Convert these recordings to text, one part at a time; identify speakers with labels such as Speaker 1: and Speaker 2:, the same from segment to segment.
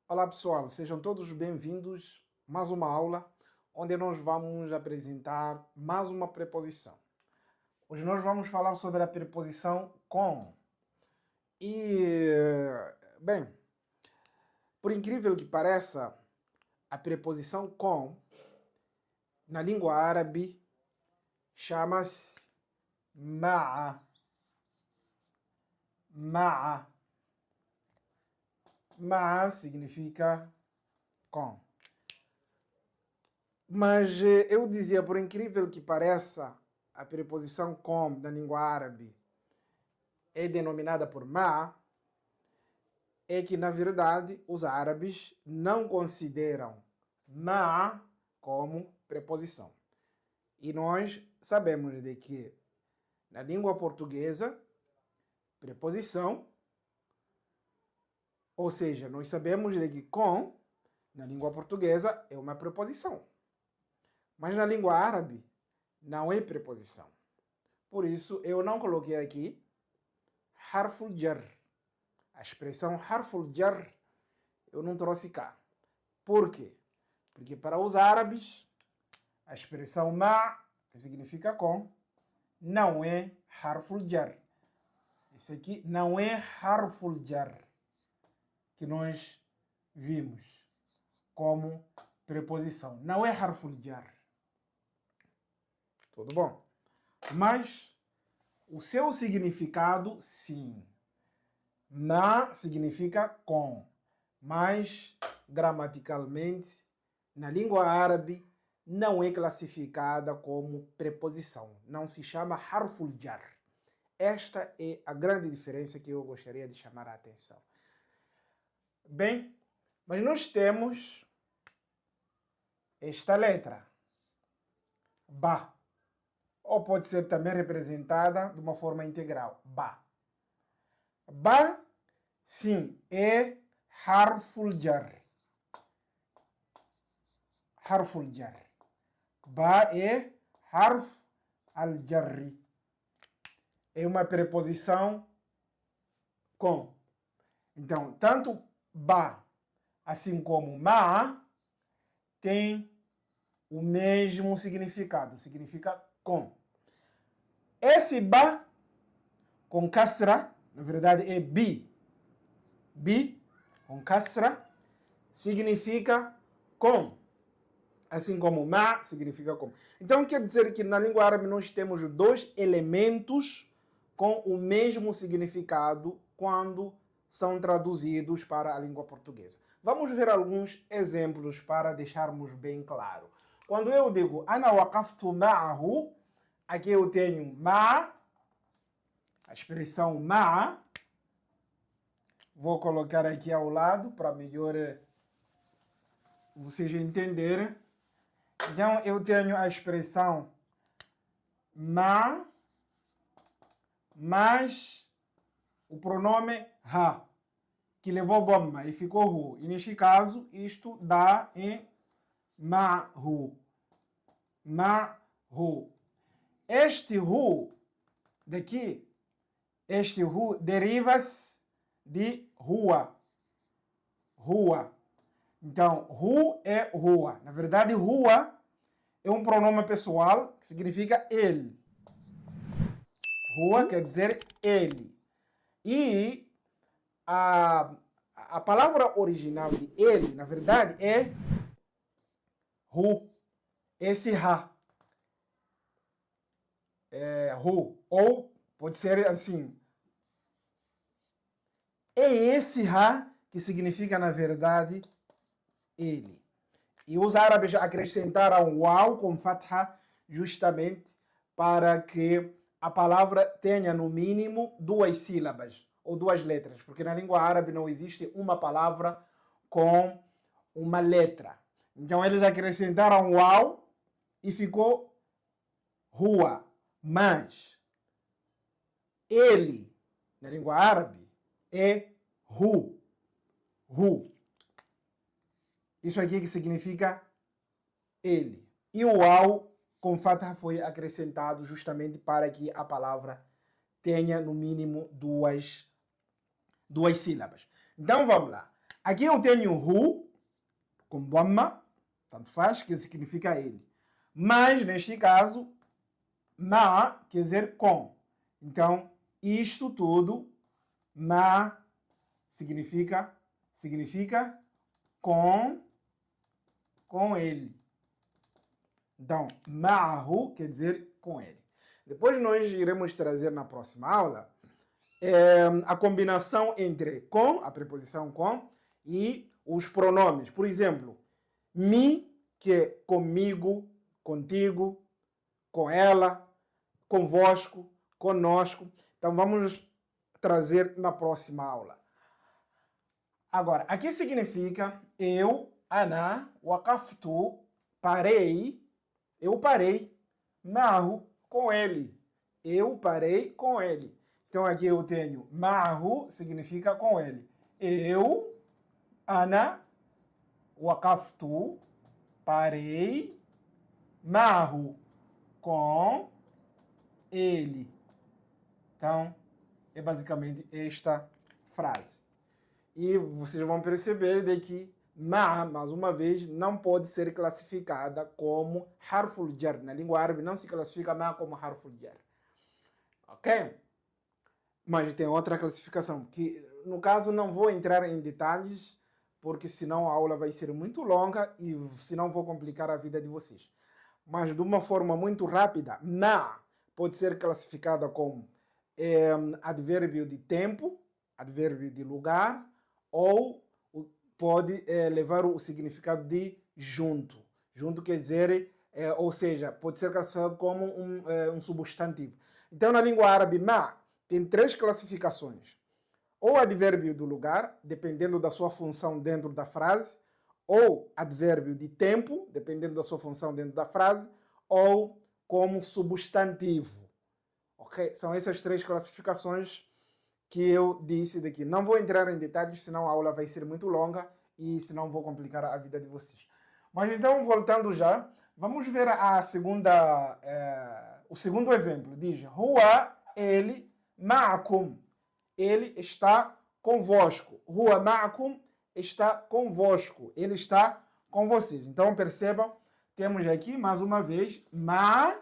Speaker 1: Olá pessoal, sejam todos bem-vindos a mais uma aula onde nós vamos apresentar mais uma preposição. Hoje nós vamos falar sobre a preposição com. Bem, por incrível que pareça, a preposição com na língua árabe chama-se ma'a. Ma'a. Ma'a significa com. Mas eu dizia, por incrível que pareça, a preposição com na língua árabe é denominada por ma'a, é que, na verdade, os árabes não consideram ma'a como preposição. E nós sabemos de que, na língua portuguesa, preposição, ou seja, nós sabemos de que com, na língua portuguesa, é uma preposição. Mas na língua árabe, não é preposição. Por isso, eu não coloquei aqui harful jar. A expressão harful jar eu não trouxe cá. Por quê? Porque para os árabes, a expressão ma, que significa com, não é harful jar. Esse aqui não é harful jar que nós vimos como preposição. Não é harful jar. Tudo bom? Mas o seu significado, sim. Ma significa com. Mas, gramaticalmente, na língua árabe, não é classificada como preposição. Não se chama harful jar. Esta é a grande diferença que eu gostaria de chamar a atenção. Bem, mas nós temos esta letra, ba, ou pode ser também representada de uma forma integral, ba. Ba, sim, é harful jar. Harful jar. Ba é harf al-jarri. É uma preposição com. Então, tanto ba, assim como ma, tem o mesmo significado. Significa com. Esse ba, com kasra, na verdade é bi. Bi, com kasra, significa com. Assim como ma, significa com. Então, quer dizer que na língua árabe nós temos dois elementos com o mesmo significado quando são traduzidos para a língua portuguesa. Vamos ver alguns exemplos para deixarmos bem claro. Quando eu digo ana waqaftu ma'ahu, aqui eu tenho ma, a expressão ma. Vou colocar aqui ao lado para melhor vocês entenderem. Então eu tenho a expressão ma, mais o pronome ha, que levou gomma e ficou hu. E neste caso, isto dá em ma'hu. Ma'hu. Este hu daqui, este hu deriva-se de rua. Rua. Então, hu é rua. Na verdade, rua é um pronome pessoal que significa ele. Rua quer dizer ele. E a palavra original de ele, na verdade, é hu. Esse ha. É hu. Ou pode ser assim. É esse ha que significa, na verdade, ele. E os árabes acrescentaram uau com fatha justamente para que a palavra tenha no mínimo duas sílabas ou duas letras, porque na língua árabe não existe uma palavra com uma letra. Então eles acrescentaram uau e ficou rua. Mas ele, na língua árabe, é hu. Hu. Isso aqui que significa ele. E o uau com fatha foi acrescentado justamente para que a palavra tenha no mínimo duas sílabas. Então vamos lá. Aqui eu tenho hu, com dhamma, tanto faz, que significa ele. Mas, neste caso, ma quer dizer com. Então, isto tudo, ma significa com ele. Então, ma'ahu quer dizer com ele. Depois nós iremos trazer na próxima aula a combinação entre com, a preposição com, e os pronomes. Por exemplo, mi, que é comigo, contigo, com ela, convosco, conosco. Então vamos trazer na próxima aula. Agora, aqui significa eu, ana, waqaftu, parei, eu parei, ma'ahu, com ele. Eu parei com ele. Então aqui eu tenho ma'ahu, significa com ele. Eu, ana, waqaftu, parei, ma'ahu, com ele. Então, é basicamente esta frase. E vocês vão perceber de que ma, mais uma vez, não pode ser classificada como harful jar. Na língua árabe não se classifica ma como harful jar. Ok? Mas tem outra classificação, que no caso não vou entrar em detalhes, porque senão a aula vai ser muito longa e senão vou complicar a vida de vocês. Mas de uma forma muito rápida, ma pode ser classificada como advérbio de tempo, advérbio de lugar, ou pode levar o significado de junto. Junto quer dizer, ou seja, pode ser classificado como um substantivo. Então, na língua árabe, ma tem 3 classificações. Ou advérbio do lugar, dependendo da sua função dentro da frase, ou advérbio de tempo, dependendo da sua função dentro da frase, ou como substantivo. Ok? São essas 3 classificações que eu disse daqui. Não vou entrar em detalhes, senão a aula vai ser muito longa e senão vou complicar a vida de vocês. Mas então, voltando já, vamos ver o segundo exemplo. Diz, Huwa, ele, ma'akum. Ele está convosco. Huwa ma'akum está convosco. Ele está com vocês. Então, percebam, temos aqui, mais uma vez, ma.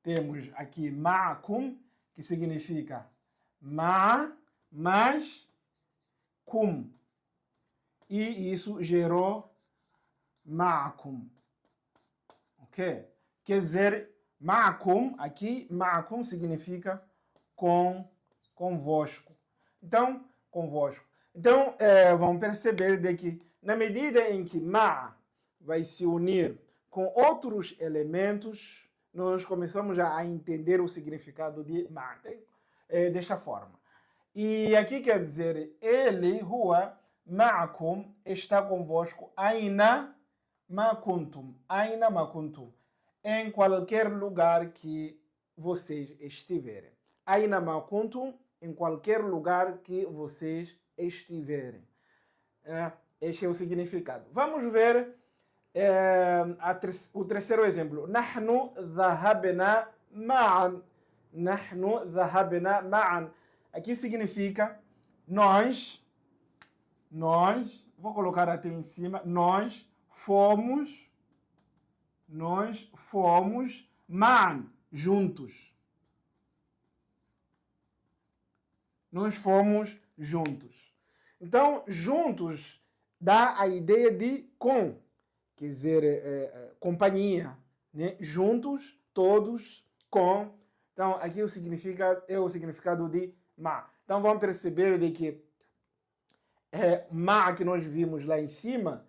Speaker 1: Temos aqui ma'akum, que significa ma, mais, kum. E isso gerou ma'akum. Ok? Quer dizer, ma'akum, aqui, ma'akum significa convosco. Então, convosco. Então, vão perceber de que, na medida em que ma vai se unir com outros elementos, nós começamos a entender o significado de ma. Desta forma. E aqui quer dizer, ele, huwa, ma'akum, está convosco, aina ma kuntum, aina ma kuntum, em qualquer lugar que vocês estiverem. Aina ma kuntum, em qualquer lugar que vocês estiverem. Este é o significado. Vamos ver o terceiro exemplo. Nahnu dhahabna ma'an. Nahnu dhahabna ma'an. Aqui significa nós, vou colocar até em cima, nós fomos ma'an, juntos. Nós fomos juntos. Então, juntos dá a ideia de com, quer dizer, companhia, né? Juntos, todos, com. Então, aqui o significado de ma. Então, vamos perceber de que ma que nós vimos lá em cima,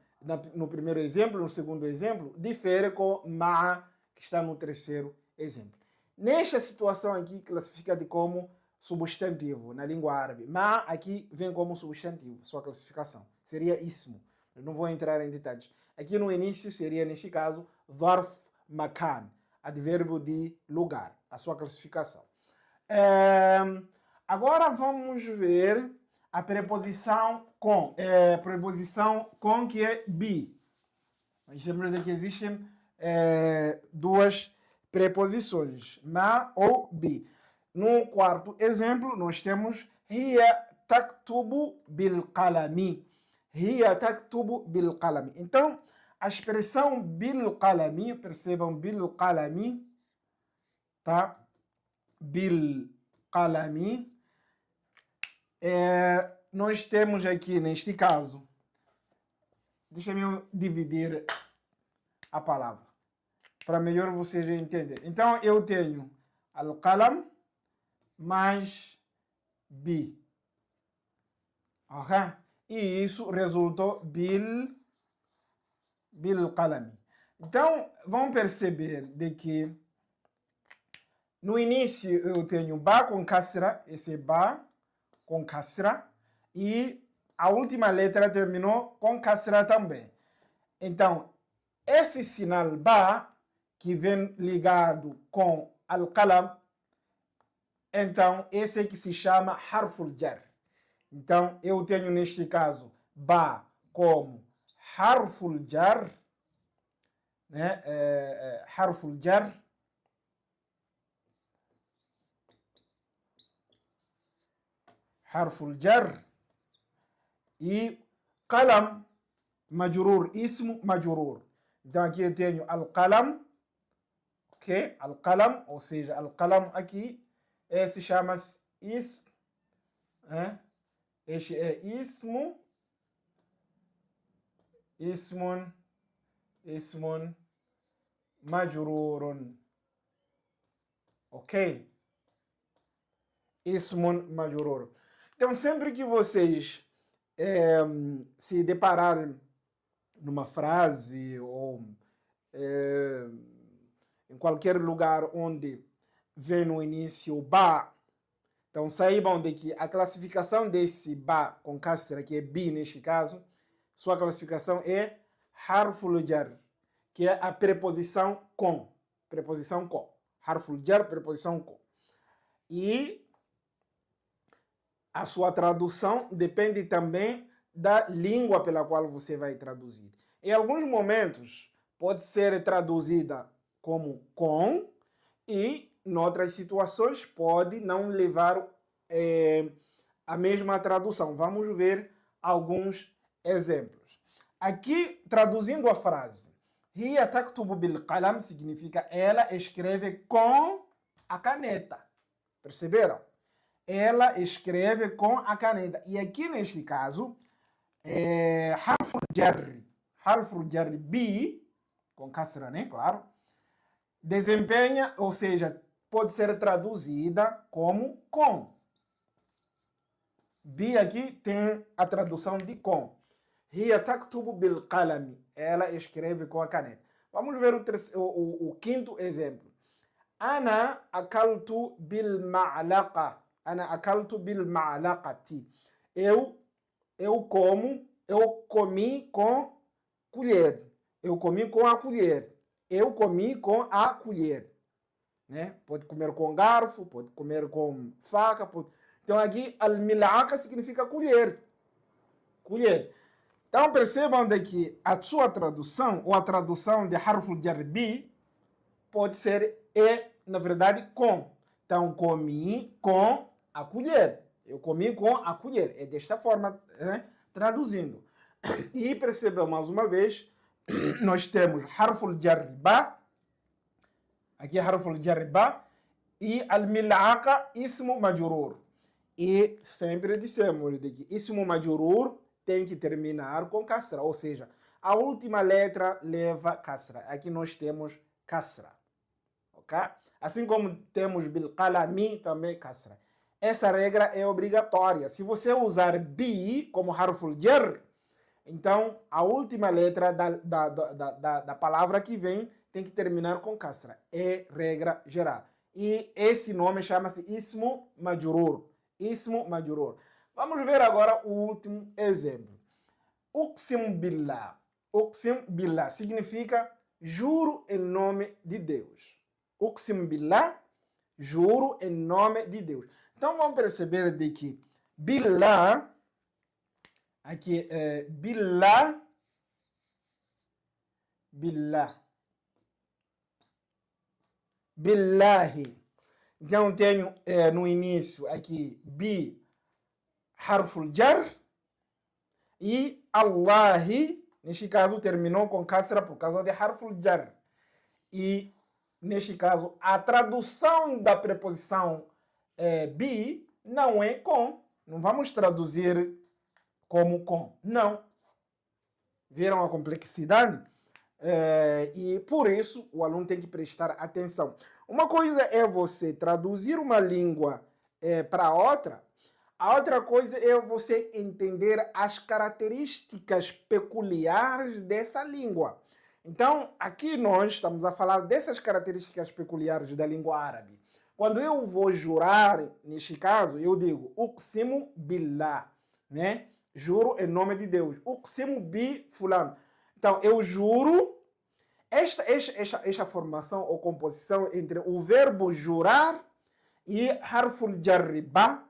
Speaker 1: no primeiro exemplo, no segundo exemplo, difere com ma que está no terceiro exemplo. Nesta situação aqui, classifica de como substantivo na língua árabe. Ma aqui vem como substantivo, sua classificação. Seria ismo. Eu não vou entrar em detalhes. Aqui no início seria, neste caso, dharf makan, advérbio de lugar, a sua classificação. Agora vamos ver a preposição com. Preposição com que é bi. Nós lembramos que existem 2 preposições, ma ou bi. No quarto exemplo, nós temos hiya taktubu bilqalami. Hiya taktubu bilqalami. Então, a expressão bilqalami, percebam, bilqalami, tá? Bilqalami. Nós temos aqui, neste caso, deixa-me dividir a palavra, para melhor vocês entenderem. Então, eu tenho al-qalam mais bi. Ok? E isso resultou bilqalami. Então, vão perceber de que no início eu tenho ba com kasra, esse ba com kasra, e a última letra terminou com kasra também. Então, esse sinal ba, que vem ligado com al-qalam, então esse é que se chama harful jar. Então, eu tenho neste caso ba como harful jar, né? Harful jar. Harful jar. E qalam majrur, ismo majrur. Então aqui eu tenho al-qalam, ok? Al-qalam, ou seja, al-qalam aqui, esse chama-se ism, né? Este é ismo, ismun majrurun, ok? Ismun majrur. Então sempre que vocês se depararem numa frase ou em qualquer lugar onde vem no início ba, então saibam de que a classificação desse ba com kasra, que é bi neste caso, sua classificação é harful jar, que é a preposição com. Preposição com. Harful jar, preposição com. E a sua tradução depende também da língua pela qual você vai traduzir. Em alguns momentos pode ser traduzida como com, e em outras situações pode não levar a mesma tradução. Vamos ver alguns exemplos. Aqui, traduzindo a frase, Hiya taktubu bil qalam significa ela escreve com a caneta. Perceberam? Ela escreve com a caneta. E aqui neste caso, harful jar bi, com kasra, né? Claro. Desempenha, ou seja, pode ser traduzida como com. Bi aqui tem a tradução de com. Hiya taktubu bil qalami. Ela escreve com a caneta. Vamos ver o quinto exemplo. Ana akaltu bil ma'laqa. Ana akaltu bil ma'laqati. Eu comi com colher. Eu comi com a colher. Eu comi com a colher. Né? Pode comer com garfo, pode comer com faca. Então aqui, al-mil'aqa significa colher. Colher. Então percebam que a sua tradução, ou a tradução de harful jar bi, pode ser na verdade, com. Então, comi com a colher. Eu comi com a colher. É desta forma, né? Traduzindo. E percebam mais uma vez, nós temos harful jar ba, aqui é harful jar ba, e al-mil'aqa ismu majrur. E sempre dissemos de que ismu majrur tem que terminar com kasra, ou seja, a última letra leva kasra. Aqui nós temos kasra. Ok? Assim como temos bil qalami também kasra. Essa regra é obrigatória. Se você usar bi como harful jar, então a última letra da palavra que vem tem que terminar com kasra. É regra geral. E esse nome chama-se ismu majrur. Ismu majrur. Vamos ver agora o último exemplo. Uqsim billah. Uqsim billah significa juro em nome de Deus. Uqsim billah, juro em nome de Deus. Então vamos perceber de que billah, aqui é billah, billahi. Então tenho no início aqui bi, harful jar e Allahi, neste caso, terminou com kasra por causa de harful jar. E, neste caso, a tradução da preposição bi não é com. Não vamos traduzir como com. Não. Viram a complexidade? E por isso o aluno tem que prestar atenção. Uma coisa é você traduzir uma língua para outra. A outra coisa é você entender as características peculiares dessa língua. Então, aqui nós estamos a falar dessas características peculiares da língua árabe. Quando eu vou jurar, neste caso, eu digo Uqsimu billah, né? Juro em nome de Deus. Uqsimu bi fulano. Então, eu juro. Esta formação ou composição entre o verbo jurar e harful jarri ba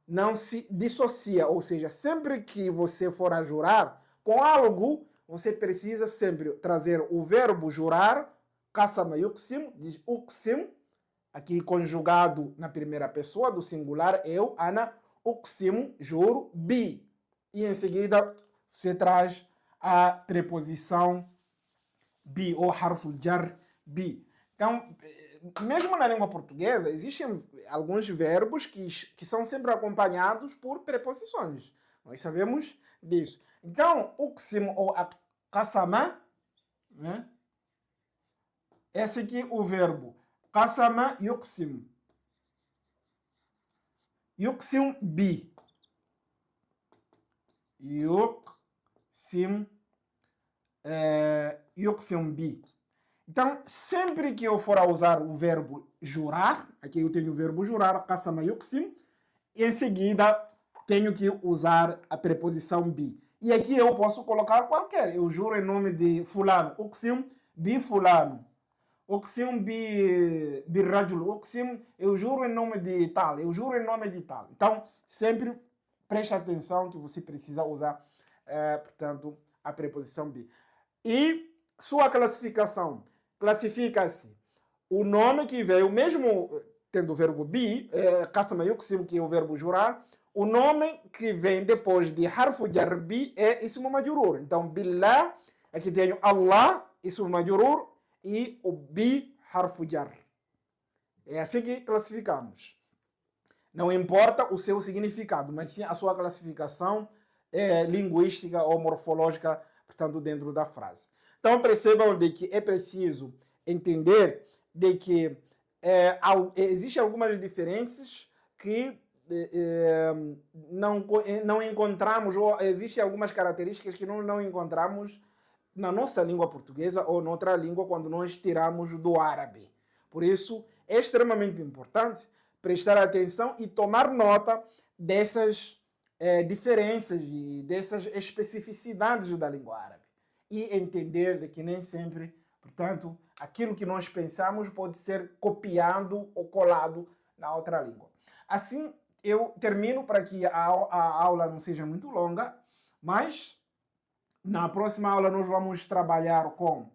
Speaker 1: não se dissocia. Ou seja, sempre que você for a jurar com algo, você precisa sempre trazer o verbo jurar, qasama yuqsim, diz uqsim, aqui conjugado na primeira pessoa do singular, eu, ana, uqsimu, juro, bi. E em seguida você traz a preposição bi, ou harful jar, bi. Então, mesmo na língua portuguesa, existem alguns verbos que são sempre acompanhados por preposições. Nós sabemos disso. Então, uqsim ou qasama, né? Esse aqui o verbo. Qasama yuqsim. Yuqsim bi. Yuqsim bi. Então, sempre que eu for a usar o verbo jurar, aqui eu tenho o verbo jurar, qasama yuqsim, e em seguida tenho que usar a preposição bi. E aqui eu posso colocar qualquer. Eu juro em nome de fulano. Uqsim bi fulano. Uqsim bi rajul. Uqsim, eu juro em nome de tal. Eu juro em nome de tal. Então, sempre preste atenção que você precisa usar, portanto, a preposição bi. E sua classificação. Classifica-se o nome que veio, mesmo tendo o verbo bi, qasama yuqsim, que é o verbo jurar, o nome que vem depois de harfu jar bi é ismu majrur. Então, billah, aqui tenho Allah, ismu majrur, e o bi, harfu jar. É assim que classificamos. Não importa o seu significado, mas sim a sua classificação linguística ou morfológica, portanto, dentro da frase. Então, percebam de que é preciso entender de que existem algumas diferenças que não encontramos, ou existem algumas características que não encontramos na nossa língua portuguesa ou noutra língua quando nós tiramos do árabe. Por isso, é extremamente importante prestar atenção e tomar nota dessas diferenças e dessas especificidades da língua árabe. E entender de que nem sempre, portanto, aquilo que nós pensamos pode ser copiado ou colado na outra língua. Assim, eu termino para que a aula não seja muito longa, mas na próxima aula nós vamos trabalhar com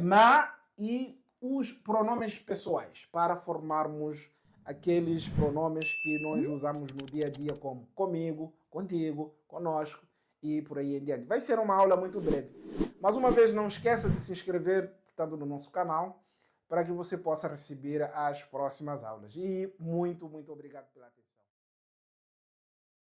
Speaker 1: ma e os pronomes pessoais, para formarmos aqueles pronomes que nós usamos no dia a dia, como comigo, contigo, conosco e por aí em diante. Vai ser uma aula muito breve. Mais uma vez, não esqueça de se inscrever, portanto, no nosso canal, para que você possa receber as próximas aulas. E muito, muito obrigado pela atenção.